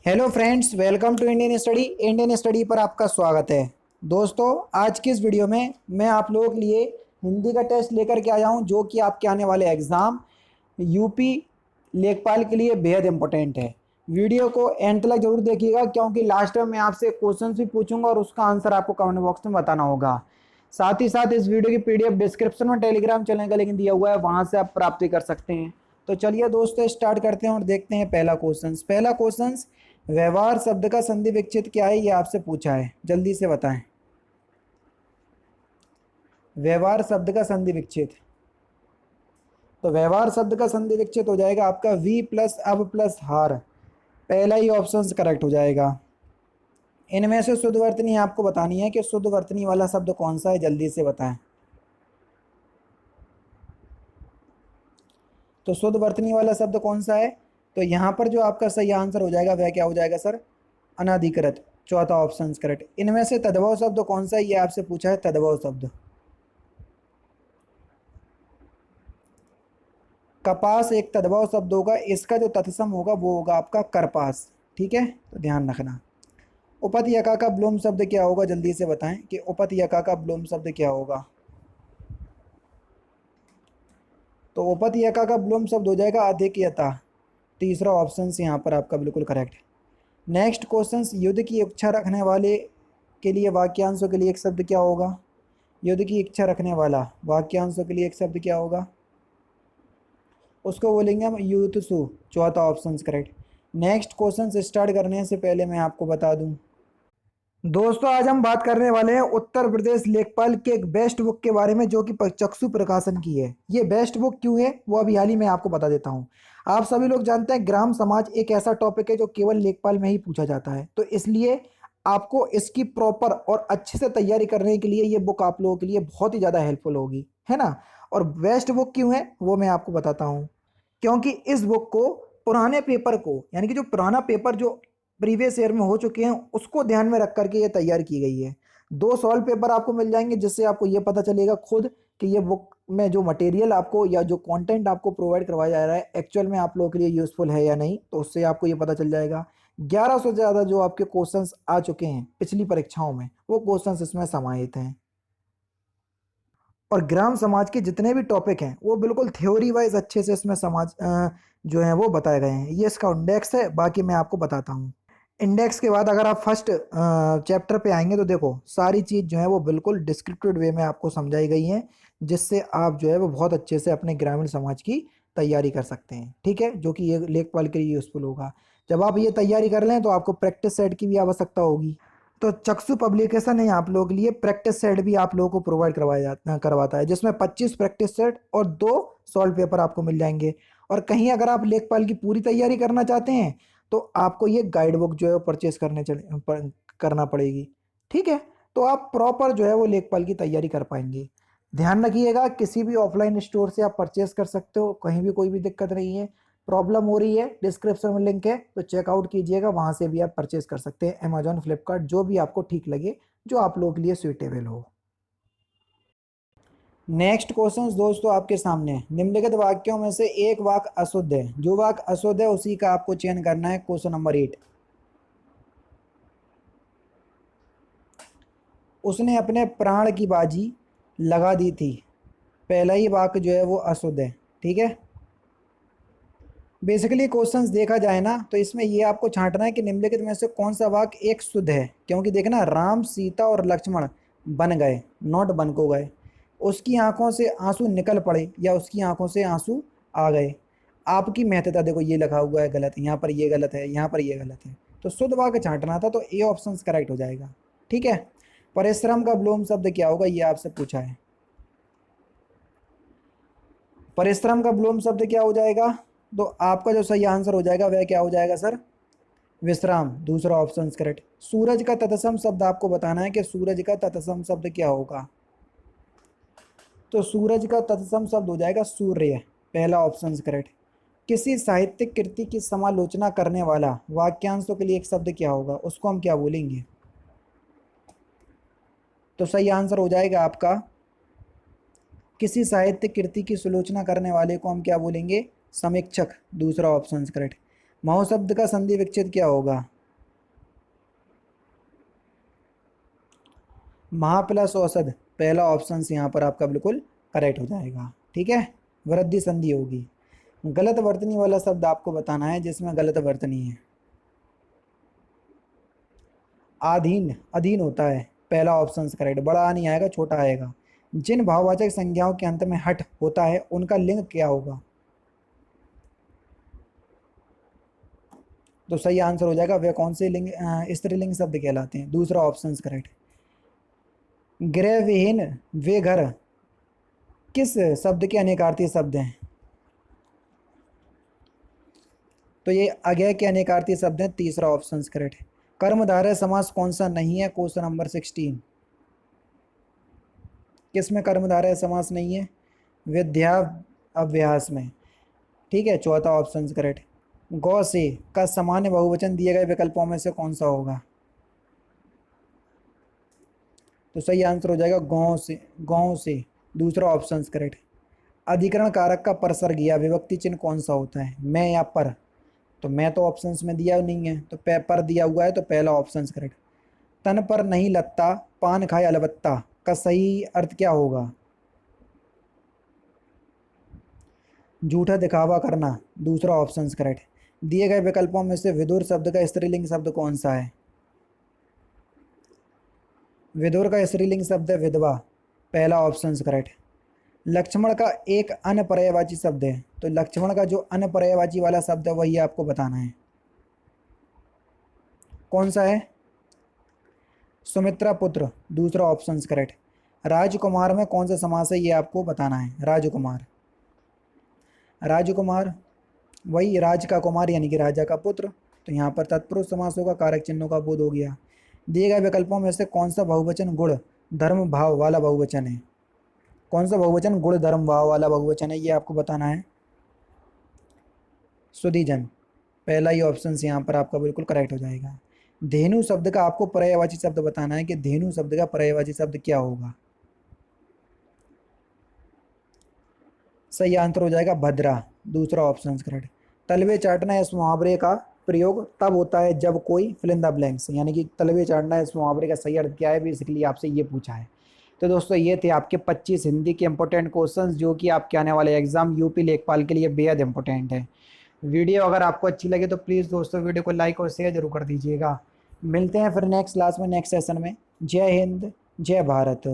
Hello friends, welcome to Indian study पर आपका स्वागत है। दोस्तों, आज की इस वीडियो में मैं आप लोगों के लिए हिंदी का टेस्ट लेकर के आया हूं, जो कि आपके आने वाले एग्ज़ाम यूपी लेखपाल के लिए बेहद इंपॉर्टेंट है। वीडियो को एंड तक जरूर देखिएगा, क्योंकि लास्ट में मैं आपसे क्वेश्चन भी पूछूंगा और उसका आंसर आपको कमेंट बॉक्स में बताना होगा। साथ ही साथ इस वीडियो की पीडीएफ डिस्क्रिप्शन में टेलीग्राम चैनल का लिंक दिया हुआ है, वहां से आप प्राप्ति कर सकते हैं। तो चलिए दोस्तों, स्टार्ट करते हैं और देखते हैं पहला क्वेश्चन। व्यवहार शब्द का संधि विच्छेद क्या है, ये आपसे पूछा है, जल्दी से बताएं। व्यवहार शब्द का संधि विच्छेद। तो व्यवहार शब्द का संधि विच्छेद हो जाएगा आपका वी प्लस अब प्लस हार। पहला ही ऑप्शन करेक्ट हो जाएगा। इनमें से शुद्ध वर्तनी आपको बतानी है कि शुद्ध वर्तनी वाला शब्द कौन सा है, जल्दी से बताएं। तो शुद्ध वर्तनी वाला शब्द कौन सा है? तो यहाँ पर जो आपका सही आंसर हो जाएगा वह क्या हो जाएगा सर? अनाधिकृत। चौथा ऑप्शन करेक्ट। इनमें से तद्भव शब्द कौन सा है, ये आपसे पूछा है, तद्भव शब्द। कपास एक तद्भव शब्द होगा, इसका जो तत्सम होगा वो होगा आपका करपास। ठीक है, तो ध्यान रखना। उपतयका का ब्लोम शब्द क्या होगा, जल्दी से बताएं कि उपतयका का ब्लोम शब्द क्या होगा। तो उपतयका का ब्लोम शब्द हो जाएगा अधिकयता। तीसरा ऑप्शन यहाँ पर आपका बिल्कुल करेक्ट है। नेक्स्ट क्वेश्चन, युद्ध की इच्छा रखने वाले के लिए वाक्यांशों के लिए एक शब्द क्या होगा? युद्ध की इच्छा रखने वाला, वाक्यांशों के लिए एक शब्द क्या होगा? उसको बोलेंगे हम यूथसु। चौथा option correct. Next question start करने से पहले मैं आपको बता दूं दोस्तों, आज हम बात करने वाले हैं उत्तर प्रदेश लेखपाल के एक बेस्ट बुक के बारे में, जो कि चक्षु प्रकाशन की है। ये बेस्ट बुक क्यों है वो अभी हाल ही में आपको बता देता हूँ। आप सभी लोग जानते हैं ग्राम समाज एक ऐसा टॉपिक है जो केवल लेखपाल में ही पूछा जाता है, तो इसलिए आपको इसकी प्रॉपर और अच्छे से तैयारी करने के लिए ये बुक आप लोगों के लिए बहुत ही ज़्यादा हेल्पफुल होगी, है ना। और बेस्ट बुक क्यों है वो मैं आपको बताता हूँ। क्योंकि इस बुक को पुराने पेपर को, यानी कि जो पुराना पेपर जो प्रीवियस ईयर में हो चुके हैं, उसको ध्यान में रख करके ये तैयार की गई है। 2 सॉल्व पेपर आपको मिल जाएंगे, जिससे आपको ये पता चलेगा खुद कि ये बुक में जो मटेरियल आपको या जो कंटेंट आपको प्रोवाइड करवाया जा रहा है एक्चुअल में आप लोगों के लिए यूज़फुल है या नहीं, तो उससे आपको ये पता चल जाएगा। 1100 से ज़्यादा जो आपके क्वेश्चंस आ चुके हैं पिछली परीक्षाओं में, वो क्वेश्चंस इसमें समाहित हैं। और ग्राम समाज के जितने भी टॉपिक हैं वो बिल्कुल थ्योरी वाइज अच्छे से इसमें जो है वो बताए गए हैं। ये इसका इंडेक्स है, बाकी मैं आपको बताता हूँ। इंडेक्स के बाद अगर आप फर्स्ट चैप्टर पे आएंगे तो देखो सारी चीज़ जो है वो बिल्कुल डिस्क्रिप्टिव वे में आपको समझाई गई है, जिससे आप जो है वो बहुत अच्छे से अपने ग्रामीण समाज की तैयारी कर सकते हैं। ठीक है, जो कि ये लेखपाल के लिए यूज़फुल होगा। जब आप ये तैयारी कर लें तो आपको प्रैक्टिस सेट की भी आवश्यकता होगी। तो चक्षु पब्लिकेशन है आप लोगों के लिए प्रैक्टिस सेट भी आप लोगों को प्रोवाइड करवाता है, जिसमें 25 प्रैक्टिस सेट और 2 सॉल्व पेपर आपको मिल जाएंगे। और कहीं अगर आप लेखपाल की पूरी तैयारी करना चाहते हैं तो आपको ये गाइड बुक जो है वो परचेज करना पड़ेगी। ठीक है, तो आप प्रॉपर जो है वो लेखपाल की तैयारी कर पाएंगे। ध्यान रखिएगा, किसी भी ऑफलाइन स्टोर से आप परचेज कर सकते हो, कहीं भी कोई भी दिक्कत नहीं है। प्रॉब्लम हो रही है, डिस्क्रिप्शन में लिंक है, तो चेकआउट कीजिएगा, वहां से भी आप परचेज कर सकते हैं। अमेजॉन, फ्लिपकार्ट, जो भी आपको ठीक लगे, जो आप लोगों के लिए सुइटेबल हो। नेक्स्ट क्वेश्चन दोस्तों आपके सामने है। निम्नलिखित वाक्यों में से एक वाक्य अशुद्ध है, जो वाक्य अशुद्ध है उसी का आपको चयन करना है। Question number 8। उसने अपने प्राण की बाजी लगा दी थी। पहला ही वाक्य जो है वो अशुद्ध है। ठीक है, बेसिकली क्वेश्चंस देखा जाए ना तो इसमें ये आपको छांटना है कि निम्नलिखित में से कौन सा वाक्य एक शुद्ध है। क्योंकि देखना, राम, सीता और लक्ष्मण बन गए, नॉट बन को गए। उसकी आंखों से आंसू निकल पड़े या उसकी आंखों से आंसू आ गए। आपकी महत्ता देखो, ये लिखा हुआ है गलत, यहाँ पर ये गलत है, यहाँ पर ये गलत है। तो शुद्ध वाक्य छांटना था, तो ए ऑप्शन करेक्ट हो जाएगा। ठीक है, परिश्रम का विलोम शब्द क्या होगा, ये आपसे पूछा है। परिश्रम का विलोम शब्द क्या हो जाएगा? तो आपका जो सही आंसर हो जाएगा वह क्या हो जाएगा सर? विश्राम। दूसरा ऑप्शन करेक्ट। सूरज का तत्सम शब्द आपको बताना है कि सूरज का तत्सम शब्द क्या होगा। तो सूरज का तत्सम शब्द हो जाएगा सूर्य। पहला ऑप्शन करेक्ट। किसी साहित्यिक कृति की समालोचना करने वाला वाक्यांशों के लिए एक शब्द क्या होगा, उसको हम क्या बोलेंगे? तो सही आंसर हो जाएगा आपका, किसी साहित्य कृति की सुलोचना करने वाले को हम क्या बोलेंगे? समीक्षक। दूसरा ऑप्शन करेक्ट। महो शब्द का संधि विच्छेद क्या होगा? महा प्लस औसत, पहला ऑप्शन यहाँ पर आपका बिल्कुल करेक्ट हो जाएगा। ठीक है, वृद्धि संधि होगी। गलत वर्तनी वाला शब्द आपको बताना है जिसमें गलत वर्तनी है। अधीन, अधीन होता है, पहला ऑप्शन करेक्ट। बड़ा नहीं आएगा, छोटा आएगा। जिन भाववाचक संज्ञाओं के अंत में हट होता है उनका लिंग क्या होगा? तो सही आंसर हो जाएगा वे कौन से लिंग स्त्रीलिंग शब्द कहलाते हैं, दूसरा ऑप्शन करेक्ट। गृह विहीन वे घर किस शब्द के अनेकार्थी शब्द हैं? तो ये अज्ञे के अनेकार्थी शब्द हैं, तीसरा ऑप्शन करेक्ट। कर्मधारय समास कौन सा नहीं है, क्वेश्चन नंबर 16। किस में कर्मधारय समास नहीं है? विद्या अभ्यास में। ठीक है, चौथा ऑप्शन करेक्ट। गौ से का सामान्य बहुवचन दिए गए विकल्पों में से कौन सा होगा? तो सही आंसर हो जाएगा गाँव से, गाँव से, दूसरा ऑप्शन करेक्ट। अधिकरण कारक का परसर्ग या विभक्ति चिन्ह कौन सा होता है, मैं या पर? तो मैं तो ऑप्शंस में दिया नहीं है, तो पर दिया हुआ है, तो पहला ऑप्शन करेक्ट। तन पर नहीं लगता पान खाए अलबत्ता का सही अर्थ क्या होगा? झूठा दिखावा करना, दूसरा ऑप्शन करेक्ट। दिए गए विकल्पों में से विदुर शब्द का स्त्रीलिंग शब्द कौन सा है? विदुर का स्त्रीलिंग शब्द है विधवा, पहला ऑप्शन करेक्ट। लक्ष्मण का एक अन्य पर्यायवाची शब्द है, तो लक्ष्मण का जो अन्य पर्यायवाची वाला शब्द है वही आपको बताना है, कौन सा है? सुमित्रा पुत्र, दूसरा ऑप्शन करेक्ट। राजकुमार में कौन सा समास है ये आपको बताना है, राजकुमार। राजकुमार वही राज का कुमार यानी कि राजा का पुत्र, तो यहाँ पर तत्पुरुष समास होगा, कारक चिन्हों का बोध हो गया। दिए गए विकल्पों में से कौन सा बहुवचन गुण धर्म भाव वाला बहुवचन है? कौन सा बहुवचन गुण धर्म भाव वाला बहुवचन है ये आपको बताना है। सुधीजन, पहला ही ऑप्शन यहाँ पर आपका बिल्कुल करेक्ट हो जाएगा। धेनु शब्द का आपको पर्यायवाची शब्द बताना है कि धेनु शब्द का पर्यायवाची शब्द क्या होगा। सही आंसर हो जाएगा भद्रा, दूसरा ऑप्शन करेक्ट। तलवे चाटना इस मुहावरे का प्रयोग तब होता है जब कोई फिल इन द ब्लैंक्स, यानी कि तलवे चाटना इस मुहावरे का सही अर्थ क्या है, बेसिकली आपसे ये पूछा है। तो दोस्तों ये थे आपके 25 हिंदी के इंपॉर्टेंट क्वेश्चंस जो कि आपके आने वाले एग्जाम यूपी लेखपाल के लिए बेहद इंपॉर्टेंट है। वीडियो अगर आपको अच्छी लगे तो प्लीज़ दोस्तों वीडियो को लाइक और शेयर जरूर कर दीजिएगा। मिलते हैं फिर नेक्स्ट क्लास में, नेक्स्ट सेशन में। जय हिंद, जय भारत।